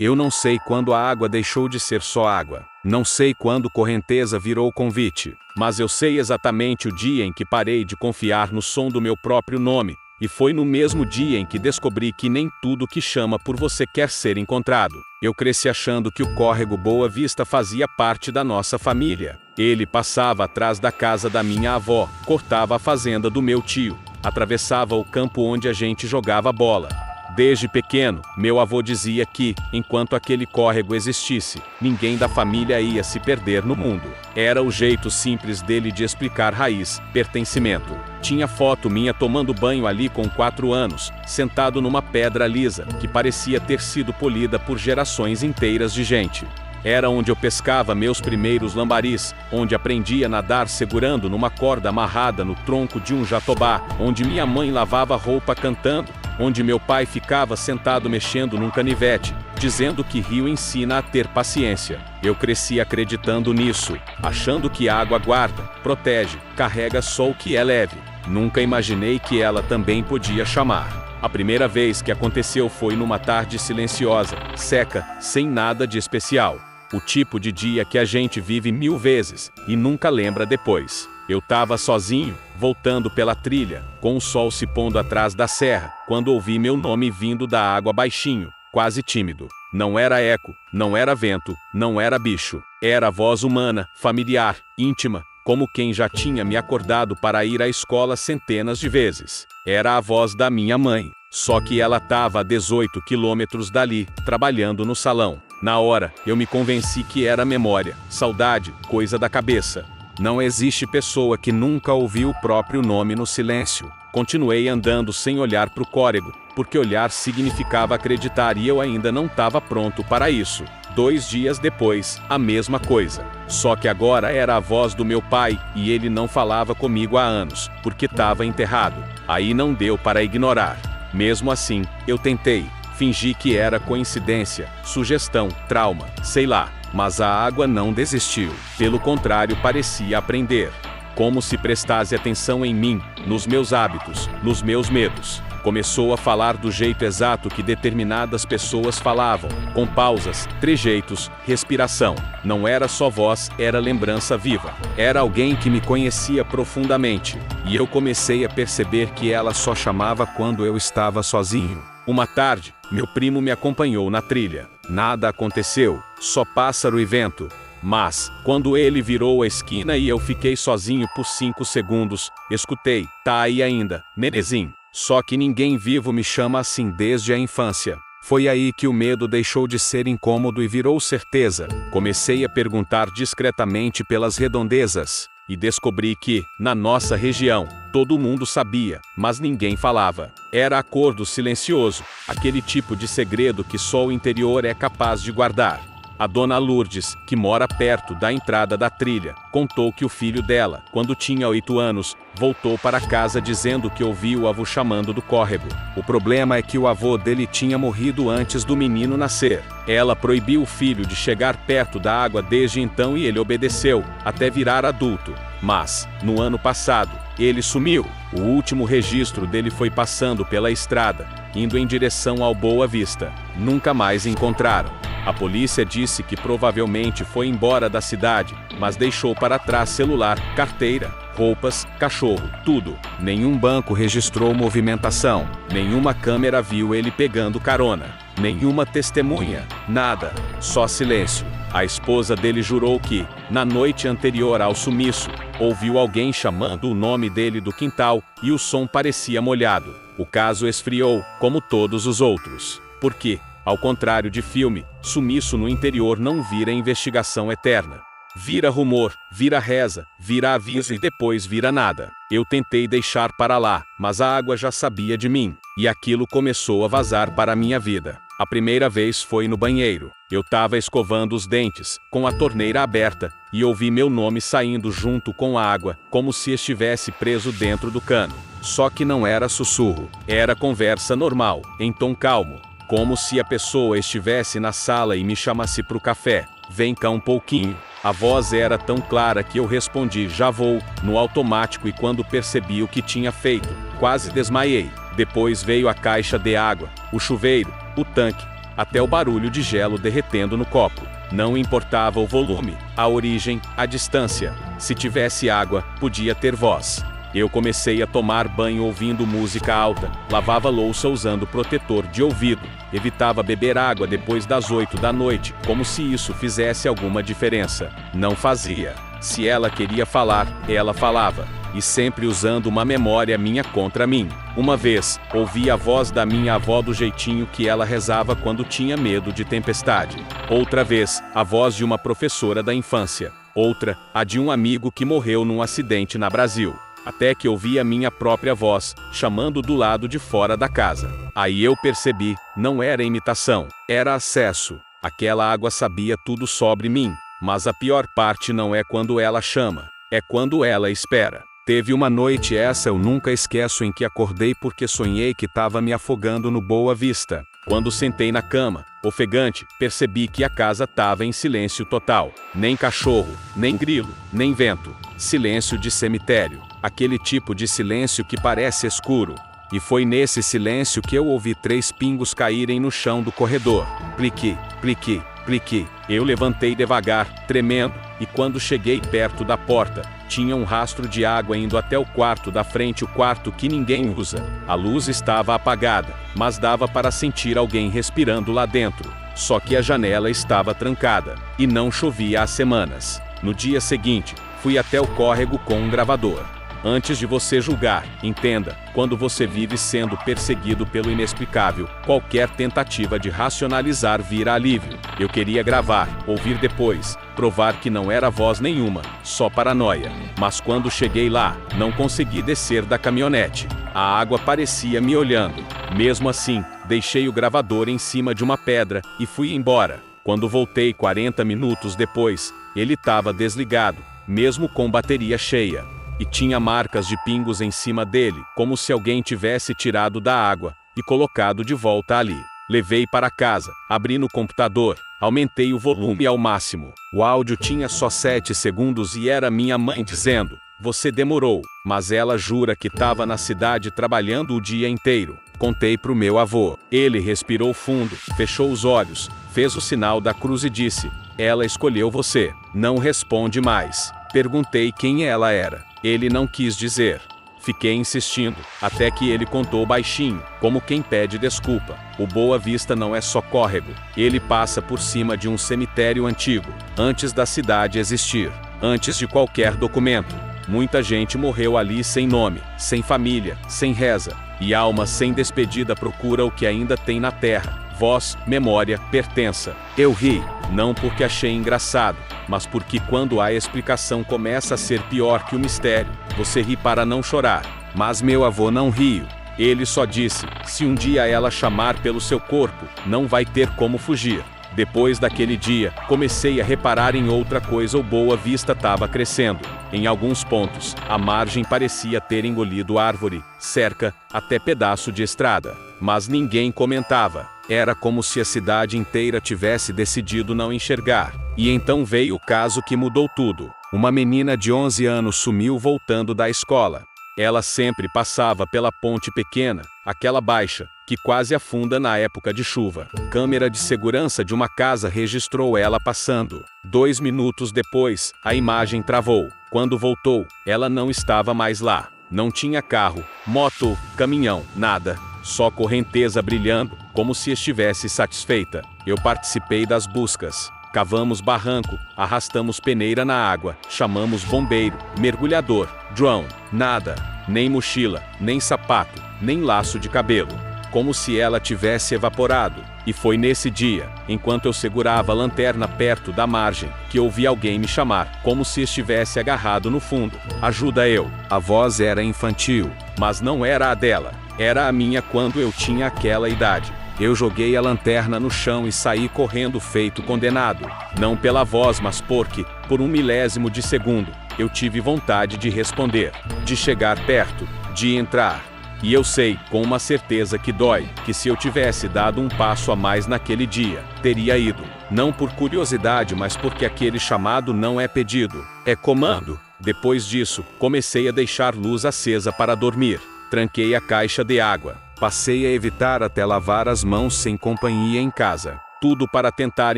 Eu não sei quando a água deixou de ser só água. Não sei quando correnteza virou convite. Mas eu sei exatamente o dia em que parei de confiar no som do meu próprio nome. E foi no mesmo dia em que descobri que nem tudo que chama por você quer ser encontrado. Eu cresci achando que o córrego Boa Vista fazia parte da nossa família. Ele passava atrás da casa da minha avó, cortava a fazenda do meu tio, atravessava o campo onde a gente jogava bola. Desde pequeno, meu avô dizia que, enquanto aquele córrego existisse, ninguém da família ia se perder no mundo. Era o jeito simples dele de explicar raiz, pertencimento. Tinha foto minha tomando banho ali com 4 anos, sentado numa pedra lisa, que parecia ter sido polida por gerações inteiras de gente. Era onde eu pescava meus primeiros lambaris, onde aprendi a nadar segurando numa corda amarrada no tronco de um jatobá, onde minha mãe lavava roupa cantando, onde meu pai ficava sentado mexendo num canivete, dizendo que rio ensina a ter paciência. Eu cresci acreditando nisso, achando que a água guarda, protege, carrega só o que é leve. Nunca imaginei que ela também podia chamar. A primeira vez que aconteceu foi numa tarde silenciosa, seca, sem nada de especial. O tipo de dia que a gente vive 1000 vezes e nunca lembra depois. Eu tava sozinho, voltando pela trilha, com o sol se pondo atrás da serra, quando ouvi meu nome vindo da água baixinho, quase tímido. Não era eco, não era vento, não era bicho. Era voz humana, familiar, íntima, como quem já tinha me acordado para ir à escola centenas de vezes. Era a voz da minha mãe, só que ela estava a 18 quilômetros dali, trabalhando no salão. Na hora, eu me convenci que era memória, saudade, coisa da cabeça. Não existe pessoa que nunca ouviu o próprio nome no silêncio. Continuei andando sem olhar para o córrego, porque olhar significava acreditar e eu ainda não estava pronto para isso. 2 dias depois, a mesma coisa. Só que agora era a voz do meu pai e ele não falava comigo há anos, porque estava enterrado. Aí não deu para ignorar. Mesmo assim, eu tentei. Fingi que era coincidência, sugestão, trauma, sei lá. Mas a água não desistiu. Pelo contrário, parecia aprender. Como se prestasse atenção em mim, nos meus hábitos, nos meus medos. Começou a falar do jeito exato que determinadas pessoas falavam, com pausas, trejeitos, respiração. Não era só voz, era lembrança viva. Era alguém que me conhecia profundamente. E eu comecei a perceber que ela só chamava quando eu estava sozinho. Uma tarde, meu primo me acompanhou na trilha. Nada aconteceu, só pássaro e vento. Mas, quando ele virou a esquina e eu fiquei sozinho por 5 segundos, escutei, tá aí ainda, Nenezinho. Só que ninguém vivo me chama assim desde a infância. Foi aí que o medo deixou de ser incômodo e virou certeza. Comecei a perguntar discretamente pelas redondezas. E descobri que, na nossa região, todo mundo sabia, mas ninguém falava. Era acordo silencioso, aquele tipo de segredo que só o interior é capaz de guardar. A dona Lourdes, que mora perto da entrada da trilha, contou que o filho dela, quando tinha 8 anos, voltou para casa dizendo que ouviu o avô chamando do córrego. O problema é que o avô dele tinha morrido antes do menino nascer. Ela proibiu o filho de chegar perto da água desde então e ele obedeceu, até virar adulto. Mas, no ano passado, ele sumiu. O último registro dele foi passando pela estrada, indo em direção ao Boa Vista. Nunca mais encontraram. A polícia disse que provavelmente foi embora da cidade, mas deixou para trás celular, carteira, roupas, cachorro, tudo. Nenhum banco registrou movimentação, nenhuma câmera viu ele pegando carona, nenhuma testemunha, nada, só silêncio. A esposa dele jurou que, na noite anterior ao sumiço, ouviu alguém chamando o nome dele do quintal e o som parecia molhado. O caso esfriou, como todos os outros. Porque, ao contrário de filme, sumiço no interior não vira investigação eterna. Vira rumor, vira reza, vira aviso e depois vira nada. Eu tentei deixar para lá, mas a água já sabia de mim, e aquilo começou a vazar para a minha vida. A primeira vez foi no banheiro. Eu tava escovando os dentes, com a torneira aberta, e ouvi meu nome saindo junto com a água, como se estivesse preso dentro do cano. Só que não era sussurro, era conversa normal, em tom calmo. Como se a pessoa estivesse na sala e me chamasse pro café. Vem cá um pouquinho. A voz era tão clara que eu respondi já vou, no automático, e quando percebi o que tinha feito, quase desmaiei. Depois veio a caixa de água, o chuveiro, o tanque, até o barulho de gelo derretendo no copo. Não importava o volume, a origem, a distância. Se tivesse água, podia ter voz. Eu comecei a tomar banho ouvindo música alta, lavava louça usando protetor de ouvido, evitava beber água depois das 8 da noite, como se isso fizesse alguma diferença. Não fazia. Se ela queria falar, ela falava, e sempre usando uma memória minha contra mim. Uma vez, ouvi a voz da minha avó do jeitinho que ela rezava quando tinha medo de tempestade. Outra vez, a voz de uma professora da infância. Outra, a de um amigo que morreu num acidente na Brasil. Até que ouvi a minha própria voz, chamando do lado de fora da casa. Aí eu percebi, não era imitação, era acesso. Aquela água sabia tudo sobre mim, mas a pior parte não é quando ela chama, é quando ela espera. Teve uma noite, essa eu nunca esqueço, em que acordei porque sonhei que estava me afogando no Boa Vista. Quando sentei na cama, ofegante, percebi que a casa estava em silêncio total. Nem cachorro, nem grilo, nem vento. Silêncio de cemitério. Aquele tipo de silêncio que parece escuro. E foi nesse silêncio que eu ouvi 3 pingos caírem no chão do corredor. Plique, plique, plique. Eu levantei devagar, tremendo, e quando cheguei perto da porta, tinha um rastro de água indo até o quarto da frente, o quarto que ninguém usa. A luz estava apagada, mas dava para sentir alguém respirando lá dentro. Só que a janela estava trancada, e não chovia há semanas. No dia seguinte, fui até o córrego com um gravador. Antes de você julgar, entenda, quando você vive sendo perseguido pelo inexplicável, qualquer tentativa de racionalizar vira alívio. Eu queria gravar, ouvir depois, provar que não era voz nenhuma, só paranoia. Mas quando cheguei lá, não consegui descer da caminhonete. A água parecia me olhando. Mesmo assim, deixei o gravador em cima de uma pedra e fui embora. Quando voltei 40 minutos depois, ele estava desligado, mesmo com bateria cheia. E tinha marcas de pingos em cima dele, como se alguém tivesse tirado da água e colocado de volta ali. Levei para casa, abri no computador, aumentei o volume ao máximo. O áudio tinha só 7 segundos e era minha mãe dizendo: "Você demorou", mas ela jura que estava na cidade trabalhando o dia inteiro. Contei pro meu avô. Ele respirou fundo, fechou os olhos, fez o sinal da cruz e disse: "Ela escolheu você. Não responde mais." Perguntei quem ela era. Ele não quis dizer. Fiquei insistindo, até que ele contou baixinho, como quem pede desculpa. O Boa Vista não é só córrego. Ele passa por cima de um cemitério antigo, antes da cidade existir, antes de qualquer documento. Muita gente morreu ali sem nome, sem família, sem reza. E alma sem despedida procura o que ainda tem na terra. Voz, memória, pertença. Eu ri, não porque achei engraçado, mas porque quando a explicação começa a ser pior que o mistério, você ri para não chorar. Mas meu avô não riu. Ele só disse: "Se um dia ela chamar pelo seu corpo, não vai ter como fugir." Depois daquele dia, comecei a reparar em outra coisa: o Boa Vista estava crescendo. Em alguns pontos, a margem parecia ter engolido árvore, cerca, até pedaço de estrada. Mas ninguém comentava. Era como se a cidade inteira tivesse decidido não enxergar. E então veio o caso que mudou tudo. Uma menina de 11 anos sumiu voltando da escola. Ela sempre passava pela ponte pequena, aquela baixa, que quase afunda na época de chuva. Câmera de segurança de uma casa registrou ela passando. 2 minutos depois, a imagem travou. Quando voltou, ela não estava mais lá. Não tinha carro, moto, caminhão, nada. Só correnteza brilhando, como se estivesse satisfeita. Eu participei das buscas. Cavamos barranco, arrastamos peneira na água, chamamos bombeiro, mergulhador, drone, nada, nem mochila, nem sapato, nem laço de cabelo. Como se ela tivesse evaporado. E foi nesse dia, enquanto eu segurava a lanterna perto da margem, que ouvi alguém me chamar, como se estivesse agarrado no fundo. Ajuda eu. A voz era infantil, mas não era a dela. Era a minha quando eu tinha aquela idade. Eu joguei a lanterna no chão e saí correndo feito condenado. Não pela voz, mas porque, por 1 milésimo de segundo, eu tive vontade de responder, de chegar perto, de entrar. E eu sei, com uma certeza que dói, que se eu tivesse dado um passo a mais naquele dia, teria ido. Não por curiosidade, mas porque aquele chamado não é pedido, é comando. Depois disso, comecei a deixar luz acesa para dormir. Tranquei a caixa de água. Passei a evitar até lavar as mãos sem companhia em casa. Tudo para tentar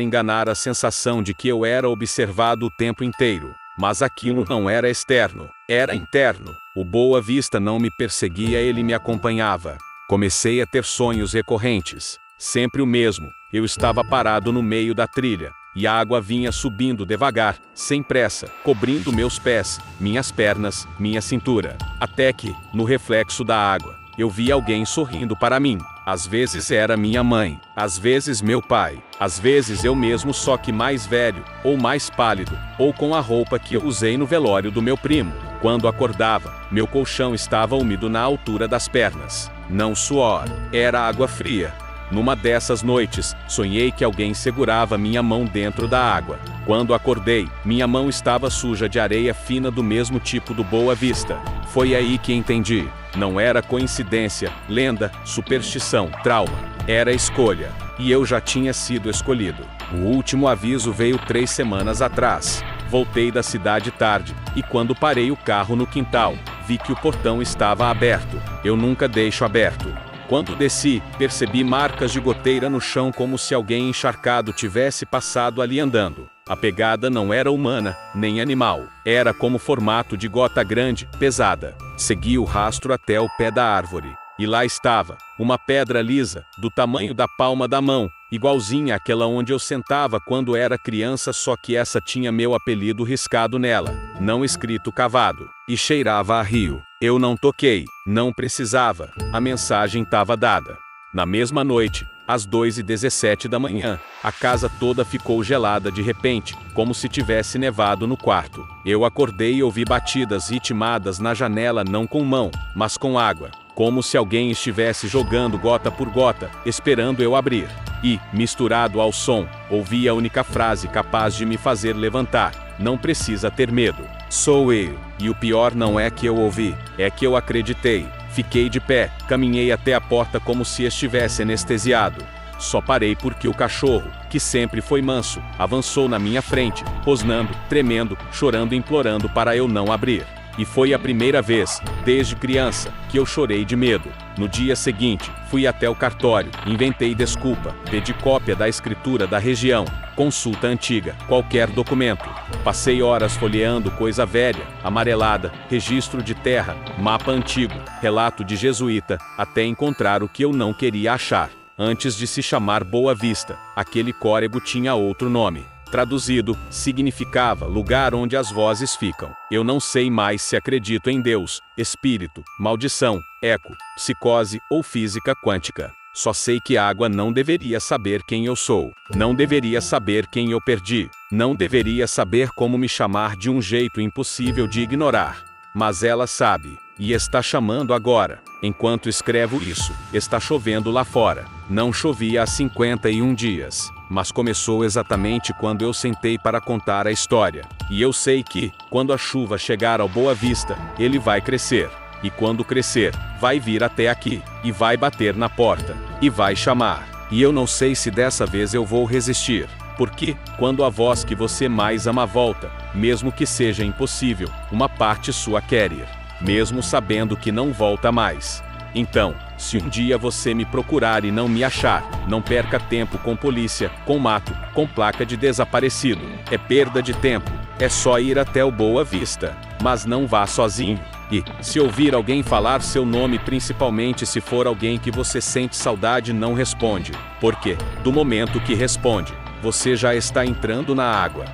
enganar a sensação de que eu era observado o tempo inteiro. Mas aquilo não era externo, era interno. O Boa Vista não me perseguia, ele me acompanhava. Comecei a ter sonhos recorrentes. Sempre o mesmo, eu estava parado no meio da trilha, e a água vinha subindo devagar, sem pressa, cobrindo meus pés, minhas pernas, minha cintura. Até que, no reflexo da água, eu vi alguém sorrindo para mim. Às vezes era minha mãe, às vezes meu pai, às vezes eu mesmo, só que mais velho, ou mais pálido, ou com a roupa que eu usei no velório do meu primo. Quando acordava, meu colchão estava úmido na altura das pernas. Não suor, era água fria. Numa dessas noites, sonhei que alguém segurava minha mão dentro da água. Quando acordei, minha mão estava suja de areia fina do mesmo tipo do Boa Vista. Foi aí que entendi. Não era coincidência, lenda, superstição, trauma. Era escolha. E eu já tinha sido escolhido. O último aviso veio 3 semanas atrás. Voltei da cidade tarde, e quando parei o carro no quintal, vi que o portão estava aberto. Eu nunca deixo aberto. Quando desci, percebi marcas de goteira no chão, como se alguém encharcado tivesse passado ali andando. A pegada não era humana, nem animal. Era como formato de gota grande, pesada. Segui o rastro até o pé da árvore. E lá estava, uma pedra lisa, do tamanho da palma da mão, igualzinha àquela onde eu sentava quando era criança, só que essa tinha meu apelido riscado nela, não escrito cavado, e cheirava a rio. Eu não toquei, não precisava, a mensagem estava dada. Na mesma noite, às 2h17 da manhã, a casa toda ficou gelada de repente, como se tivesse nevado no quarto. Eu acordei e ouvi batidas ritmadas na janela, não com mão, mas com água, como se alguém estivesse jogando gota por gota, esperando eu abrir. E, misturado ao som, ouvi a única frase capaz de me fazer levantar: não precisa ter medo. Sou eu. E o pior não é que eu ouvi, é que eu acreditei. Fiquei de pé, caminhei até a porta como se estivesse anestesiado. Só parei porque o cachorro, que sempre foi manso, avançou na minha frente, rosnando, tremendo, chorando, implorando para eu não abrir. E foi a primeira vez, desde criança, que eu chorei de medo. No dia seguinte, fui até o cartório, inventei desculpa, pedi cópia da escritura da região, consulta antiga, qualquer documento. Passei horas folheando coisa velha, amarelada, registro de terra, mapa antigo, relato de jesuíta, até encontrar o que eu não queria achar. Antes de se chamar Boa Vista, aquele córrego tinha outro nome. Traduzido, significava lugar onde as vozes ficam. Eu não sei mais se acredito em Deus, espírito, maldição, eco, psicose ou física quântica. Só sei que a água não deveria saber quem eu sou. Não deveria saber quem eu perdi. Não deveria saber como me chamar de um jeito impossível de ignorar. Mas ela sabe. E está chamando agora. Enquanto escrevo isso, está chovendo lá fora. Não chovia há 51 dias. Mas começou exatamente quando eu sentei para contar a história. E eu sei que, quando a chuva chegar ao Boa Vista, ele vai crescer. E quando crescer, vai vir até aqui, e vai bater na porta, e vai chamar. E eu não sei se dessa vez eu vou resistir. Porque, quando a voz que você mais ama volta, mesmo que seja impossível, uma parte sua quer ir. Mesmo sabendo que não volta mais. Então, se um dia você me procurar e não me achar, não perca tempo com polícia, com mato, com placa de desaparecido. É perda de tempo. É só ir até o Boa Vista. Mas não vá sozinho. E, se ouvir alguém falar seu nome, principalmente se for alguém que você sente saudade, não responde. Porque, do momento que responde, você já está entrando na água.